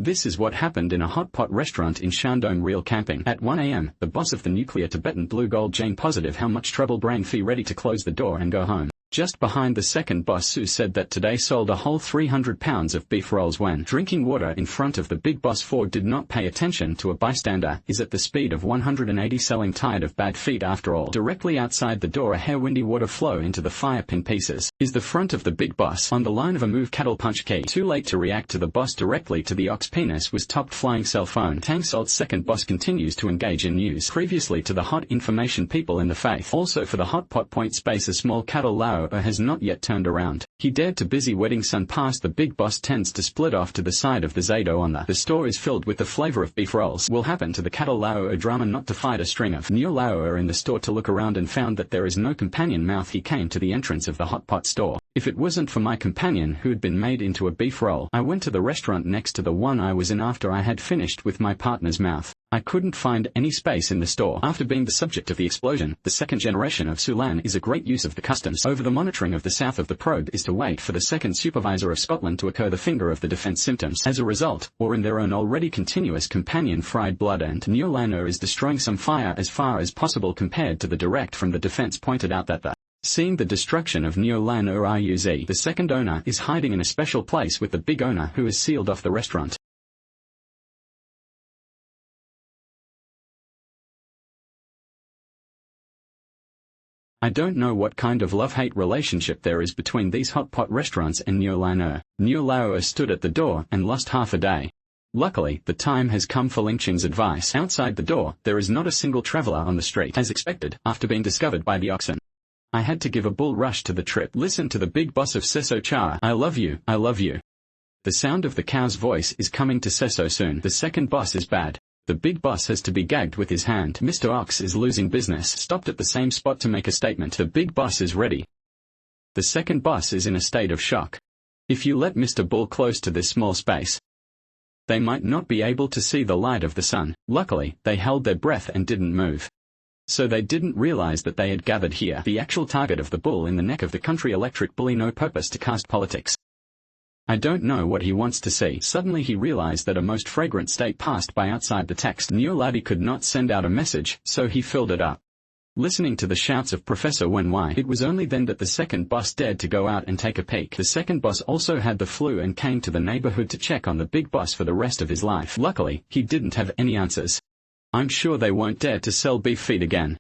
This is what happened in a Hotpot restaurant in Shandong. Real camping. At 1 a.m., the boss of the nuclear Tibetan Blue Gold Jane positive how much trouble brain fee ready to close the door and go home. Just behind the second boss Sue said that today sold a whole 300 pounds of beef rolls when drinking water in front of the big boss. Ford did not pay attention to a bystander, is at the speed of 180 selling tired of bad feet after all. Directly outside the door a hair-windy water flow into the fire pin pieces. Is the front of the big boss on the line of a move cattle punch key. Too late to react to the boss directly to the ox penis was topped flying cell phone. Tang Salt's second boss continues to engage in news. Previously to the hot information people in the faith. Also for the Hotpot point space a small cattle lao has not yet turned around. He dared to busy wedding son past the big boss tends to split off to the side of the Zado on the store is filled with the flavor of beef rolls. Will happen to the cattle lao a drama not to fight a string of neo lao in the store to look around and found that there is no companion mouth. He came to the entrance of the Hotpot store. If it wasn't for my companion who had been made into a beef roll, I went to the restaurant next to the one I was in after I had finished with my partner's mouth. I couldn't find any space in the store. After being the subject of the explosion, the second generation of Sulan is a great use of the customs over the monitoring of the south of the probe is to wait for the second supervisor of Scotland to occur the finger of the defense symptoms. As a result, or in their own already continuous companion fried blood and Neolano is destroying some fire as far as possible compared to the direct from the defense pointed out that seeing the destruction of Neolano Ruz, the second owner is hiding in a special place with the big owner who has sealed off the restaurant. I don't know what kind of love-hate relationship there is between these Hotpot restaurants and Neolano. Neolao stood at the door and lost half a day. Luckily, the time has come for Lingqing's advice. Outside the door, there is not a single traveler on the street, as expected, after being discovered by the oxen. I had to give a bull rush to the trip. Listen to the big boss of Seso Cha. I love you, I love you. The sound of the cow's voice is coming to Seso soon. The second boss is bad. The big boss has to be gagged with his hand. Mr. Ox is losing business. Stopped at the same spot to make a statement. The big boss is ready. The second boss is in a state of shock. If you let Mr. Bull close to this small space, they might not be able to see the light of the sun. Luckily, they held their breath and didn't move. So they didn't realize that they had gathered here. The actual target of the bull in the neck of the country electric bully. No purpose to cast politics. I don't know what he wants to see. Suddenly he realized that a most fragrant state passed by outside the text. Neoladi could not send out a message, so he filled it up. Listening to the shouts of Professor Wen Wai, it was only then that the second boss dared to go out and take a peek. The second boss also had the flu and came to the neighborhood to check on the big boss for the rest of his life. Luckily, he didn't have any answers. I'm sure they won't dare to sell beef feed again.